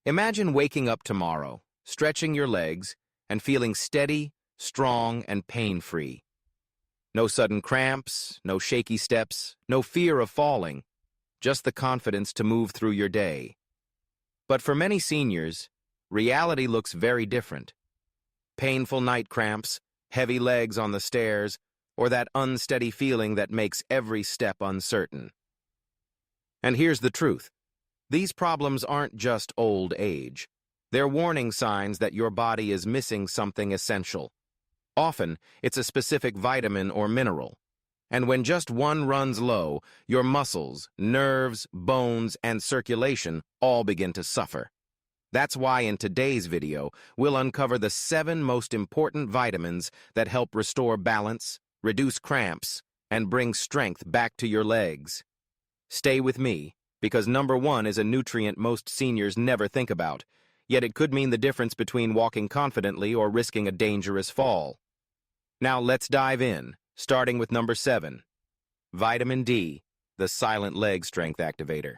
Imagine waking up tomorrow, stretching your legs, and feeling steady, strong, and pain-free. No sudden cramps, no shaky steps, no fear of falling, just the confidence to move through your day. But for many seniors, reality looks very different. Painful night cramps, heavy legs on the stairs, or that unsteady feeling that makes every step uncertain. And here's the truth. These problems aren't just old age. They're warning signs that your body is missing something essential. Often, it's a specific vitamin or mineral. And when just one runs low, your muscles, nerves, bones, and circulation all begin to suffer. That's why in today's video, we'll uncover the 7 most important vitamins that help restore balance, reduce cramps, and bring strength back to your legs. Stay with me, because number 1 is a nutrient most seniors never think about, yet it could mean the difference between walking confidently or risking a dangerous fall. Now let's dive in, starting with number 7, vitamin D, the silent leg strength activator.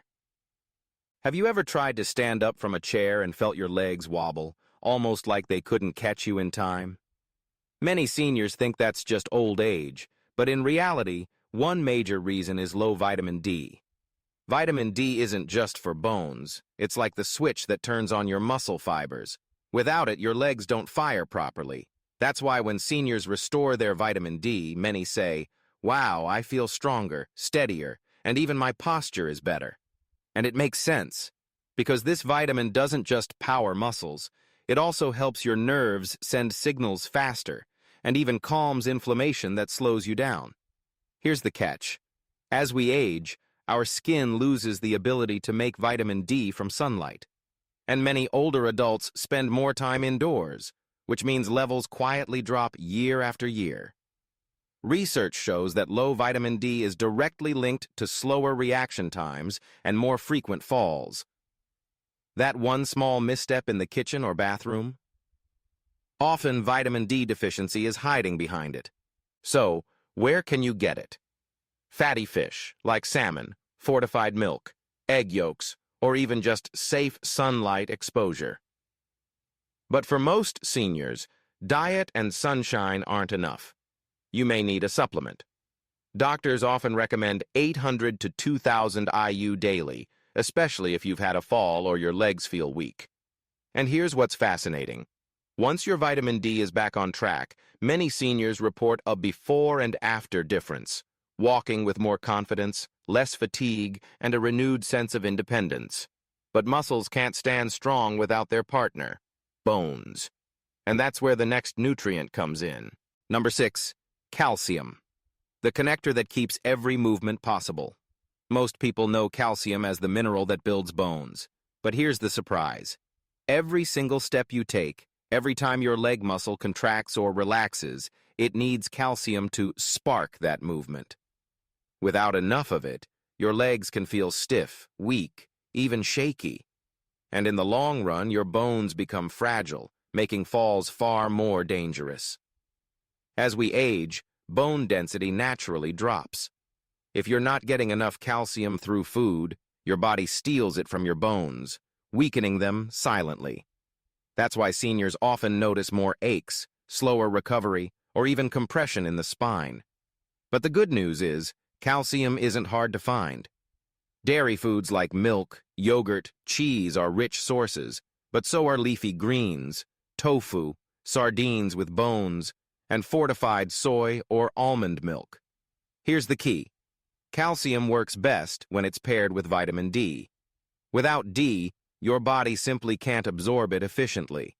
Have you ever tried to stand up from a chair and felt your legs wobble, almost like they couldn't catch you in time? Many seniors think that's just old age, but in reality, one major reason is low vitamin D. Vitamin D isn't just for bones. It's like the switch that turns on your muscle fibers. Without it, your legs don't fire properly. That's why when seniors restore their vitamin D, many say, "Wow, I feel stronger, steadier, and even my posture is better." And it makes sense, because this vitamin doesn't just power muscles, it also helps your nerves send signals faster, and even calms inflammation that slows you down. Here's the catch. As we age, our skin loses the ability to make vitamin D from sunlight. And many older adults spend more time indoors, which means levels quietly drop year after year. Research shows that low vitamin D is directly linked to slower reaction times and more frequent falls. That one small misstep in the kitchen or bathroom? Often vitamin D deficiency is hiding behind it. So, where can you get it? Fatty fish, like salmon, fortified milk, egg yolks, or even just safe sunlight exposure. But for most seniors, diet and sunshine aren't enough. You may need a supplement. Doctors often recommend 800 to 2,000 IU daily, especially if you've had a fall or your legs feel weak. And here's what's fascinating. Once your vitamin D is back on track, many seniors report a before and after difference, walking with more confidence, less fatigue, and a renewed sense of independence. But muscles can't stand strong without their partner, bones. And that's where the next nutrient comes in. Number 6. Calcium, the connector that keeps every movement possible. Most people know calcium as the mineral that builds bones. But here's the surprise. Every single step you take, every time your leg muscle contracts or relaxes, it needs calcium to spark that movement. Without enough of it, your legs can feel stiff, weak, even shaky. And in the long run, your bones become fragile, making falls far more dangerous. As we age, bone density naturally drops. If you're not getting enough calcium through food, your body steals it from your bones, weakening them silently. That's why seniors often notice more aches, slower recovery, or even compression in the spine. But the good news is, calcium isn't hard to find. Dairy foods like milk, yogurt, cheese are rich sources, but so are leafy greens, tofu, sardines with bones, and fortified soy or almond milk. Here's the key. Calcium works best when it's paired with vitamin D. Without D, your body simply can't absorb it efficiently.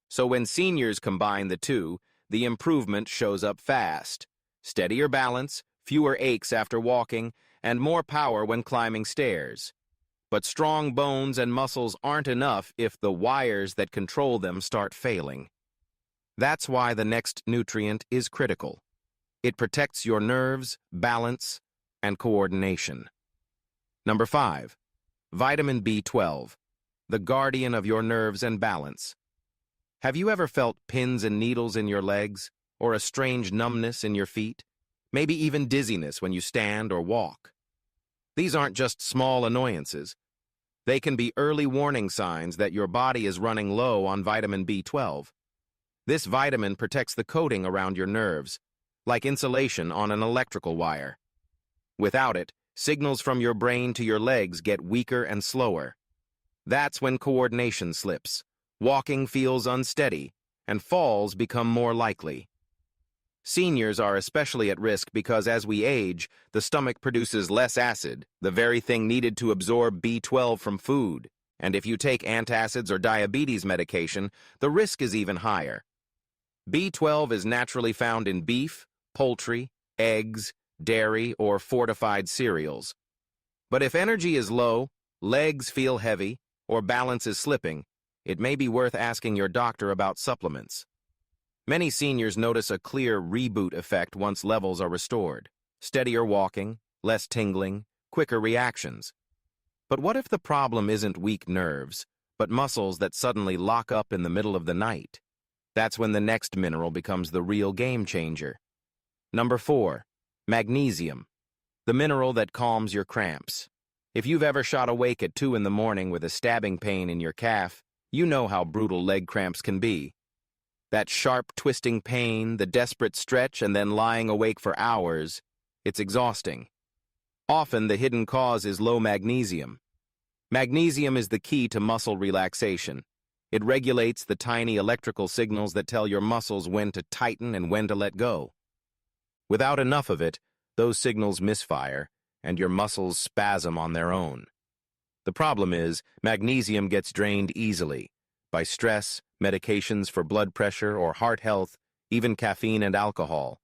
So when seniors combine the two, the improvement shows up fast. Steadier balance, fewer aches after walking, and more power when climbing stairs. But strong bones and muscles aren't enough if the wires that control them start failing. That's why the next nutrient is critical. It protects your nerves, balance, and coordination. Number 5. Vitamin B12, the guardian of your nerves and balance. Have you ever felt pins and needles in your legs, or a strange numbness in your feet? Maybe even dizziness when you stand or walk. These aren't just small annoyances. They can be early warning signs that your body is running low on vitamin B12. This vitamin protects the coating around your nerves, like insulation on an electrical wire. Without it, signals from your brain to your legs get weaker and slower. That's when coordination slips, walking feels unsteady, and falls become more likely. Seniors are especially at risk because as we age, the stomach produces less acid, the very thing needed to absorb B12 from food. And if you take antacids or diabetes medication, the risk is even higher. B12 is naturally found in beef, poultry, eggs, dairy, or fortified cereals. But if energy is low, legs feel heavy, or balance is slipping, it may be worth asking your doctor about supplements. Many seniors notice a clear reboot effect once levels are restored. Steadier walking, less tingling, quicker reactions. But what if the problem isn't weak nerves, but muscles that suddenly lock up in the middle of the night? That's when the next mineral becomes the real game changer. Number 4, magnesium, the mineral that calms your cramps. If you've ever shot awake at 2 in the morning with a stabbing pain in your calf, you know how brutal leg cramps can be. That sharp, twisting pain, the desperate stretch, and then lying awake for hours, it's exhausting. Often, the hidden cause is low magnesium. Magnesium is the key to muscle relaxation. It regulates the tiny electrical signals that tell your muscles when to tighten and when to let go. Without enough of it, those signals misfire, and your muscles spasm on their own. The problem is, magnesium gets drained easily by stress, medications for blood pressure or heart health, even caffeine and alcohol.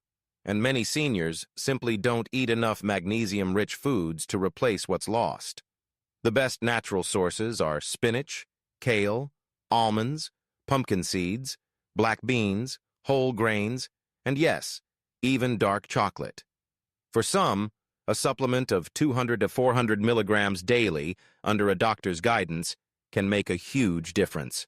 And many seniors simply don't eat enough magnesium-rich foods to replace what's lost. The best natural sources are spinach, kale, almonds, pumpkin seeds, black beans, whole grains, and yes, even dark chocolate. For some, a supplement of 200 to 400 milligrams daily under a doctor's guidance can make a huge difference.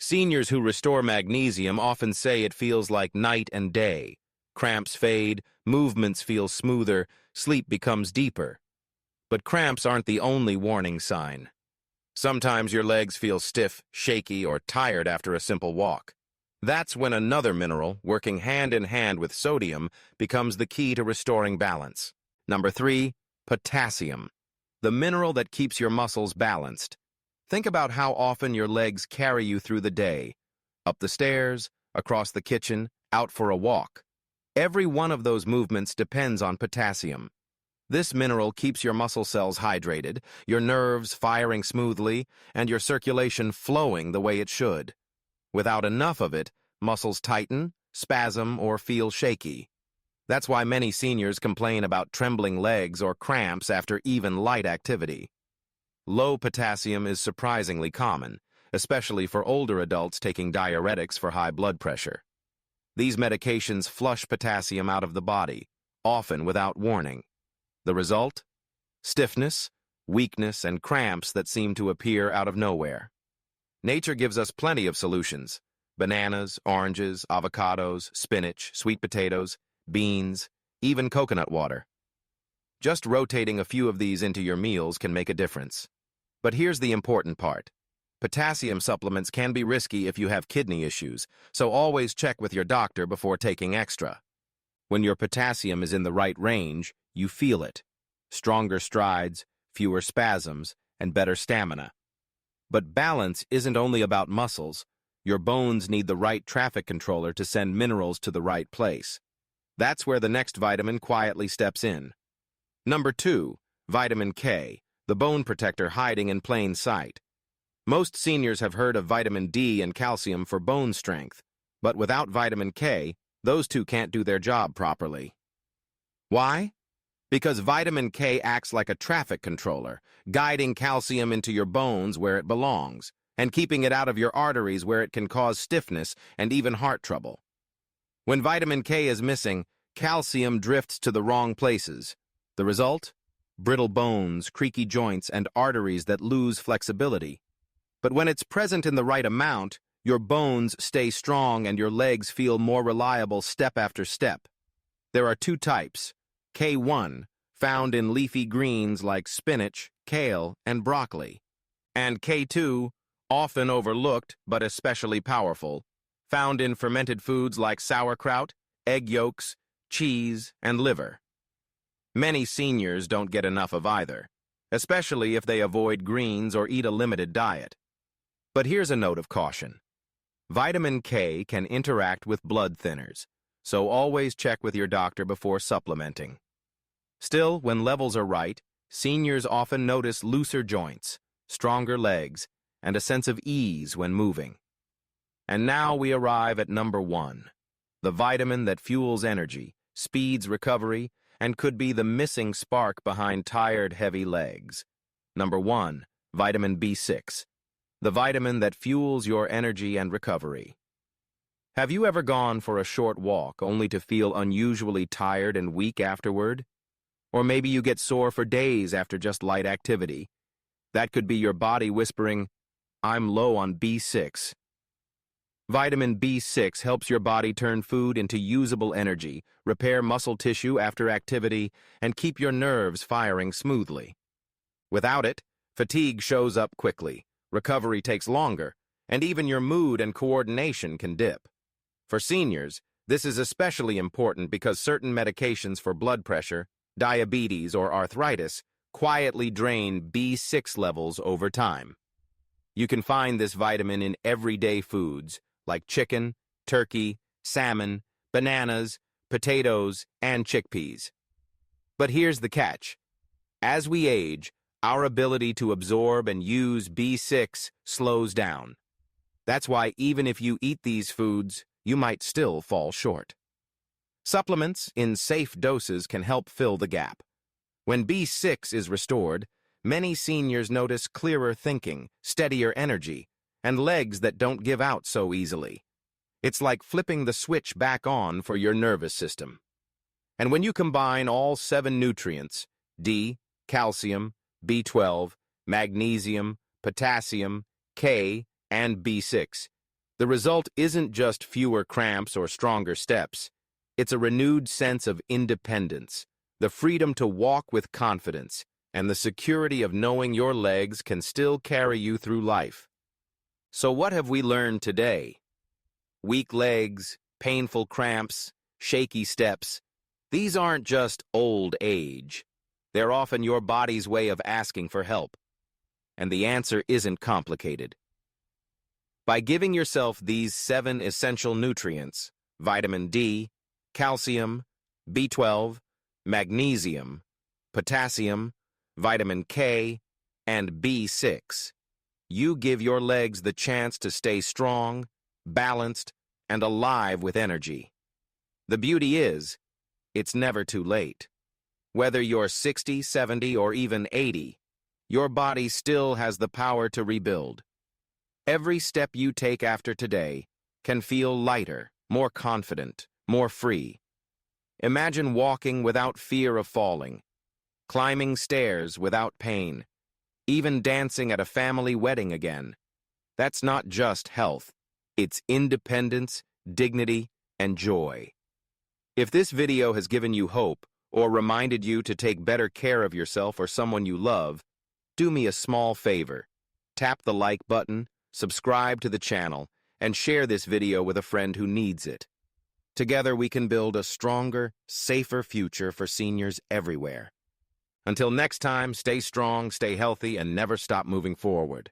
Seniors who restore magnesium often say it feels like night and day. Cramps fade, movements feel smoother, sleep becomes deeper. But cramps aren't the only warning sign. Sometimes your legs feel stiff, shaky, or tired after a simple walk. That's when another mineral, working hand in hand with sodium, becomes the key to restoring balance. Number 3, potassium, the mineral that keeps your muscles balanced. Think about how often your legs carry you through the day, up the stairs, across the kitchen, out for a walk. Every one of those movements depends on potassium. This mineral keeps your muscle cells hydrated, your nerves firing smoothly, and your circulation flowing the way it should. Without enough of it, muscles tighten, spasm, or feel shaky. That's why many seniors complain about trembling legs or cramps after even light activity. Low potassium is surprisingly common, especially for older adults taking diuretics for high blood pressure. These medications flush potassium out of the body, often without warning. The result? Stiffness, weakness, and cramps that seem to appear out of nowhere. Nature gives us plenty of solutions: bananas, oranges, avocados, spinach, sweet potatoes, beans, even coconut water. Just rotating a few of these into your meals can make a difference. But here's the important part. Potassium supplements can be risky if you have kidney issues, so always check with your doctor before taking extra. When your potassium is in the right range, you feel it. Stronger strides, fewer spasms, and better stamina. But balance isn't only about muscles. Your bones need the right traffic controller to send minerals to the right place. That's where the next vitamin quietly steps in. Number 2, vitamin K, the bone protector hiding in plain sight. Most seniors have heard of vitamin D and calcium for bone strength, but without vitamin K, those two can't do their job properly. Why? Because vitamin K acts like a traffic controller, guiding calcium into your bones where it belongs, and keeping it out of your arteries where it can cause stiffness and even heart trouble. When vitamin K is missing, calcium drifts to the wrong places. The result? Brittle bones, creaky joints, and arteries that lose flexibility. But when it's present in the right amount, your bones stay strong and your legs feel more reliable step after step. There are 2 types: K1, found in leafy greens like spinach, kale, and broccoli. And K2, often overlooked but especially powerful, found in fermented foods like sauerkraut, egg yolks, cheese, and liver. Many seniors don't get enough of either, especially if they avoid greens or eat a limited diet. But here's a note of caution. Vitamin K can interact with blood thinners, so always check with your doctor before supplementing. Still, when levels are right, seniors often notice looser joints, stronger legs, and a sense of ease when moving. And now we arrive at number 1, the vitamin that fuels energy, speeds recovery, and could be the missing spark behind tired, heavy legs. Number 1, vitamin B6, the vitamin that fuels your energy and recovery. Have you ever gone for a short walk only to feel unusually tired and weak afterward? Or maybe you get sore for days after just light activity. That could be your body whispering, "I'm low on B6. Vitamin B6 helps your body turn food into usable energy, repair muscle tissue after activity, and keep your nerves firing smoothly. Without it, fatigue shows up quickly, recovery takes longer, and even your mood and coordination can dip. For seniors, this is especially important because certain medications for blood pressure, diabetes, or arthritis quietly drain B6 levels over time. You can find this vitamin in everyday foods like chicken, turkey, salmon, bananas, potatoes, and chickpeas. But here's the catch. As we age, our ability to absorb and use B6 slows down. That's why even if you eat these foods, you might still fall short. Supplements in safe doses can help fill the gap. When B6 is restored, many seniors notice clearer thinking, steadier energy, and legs that don't give out so easily. It's like flipping the switch back on for your nervous system. And when you combine all 7 nutrients, D, calcium, B12, magnesium, potassium, K, and B6, the result isn't just fewer cramps or stronger steps. It's a renewed sense of independence, the freedom to walk with confidence, and the security of knowing your legs can still carry you through life. So what have we learned today? Weak legs, painful cramps, shaky steps. These aren't just old age. They're often your body's way of asking for help. And the answer isn't complicated. By giving yourself these 7 essential nutrients, vitamin D, calcium, B12, magnesium, potassium, vitamin K, and B6, you give your legs the chance to stay strong, balanced, and alive with energy. The beauty is, it's never too late. Whether you're 60, 70, or even 80, your body still has the power to rebuild. Every step you take after today can feel lighter, more confident, more free. Imagine walking without fear of falling, climbing stairs without pain, even dancing at a family wedding again. That's not just health, it's independence, dignity, and joy. If this video has given you hope or reminded you to take better care of yourself or someone you love, do me a small favor. Tap the like button, subscribe to the channel, and share this video with a friend who needs it. Together we can build a stronger, safer future for seniors everywhere. Until next time, stay strong, stay healthy, and never stop moving forward.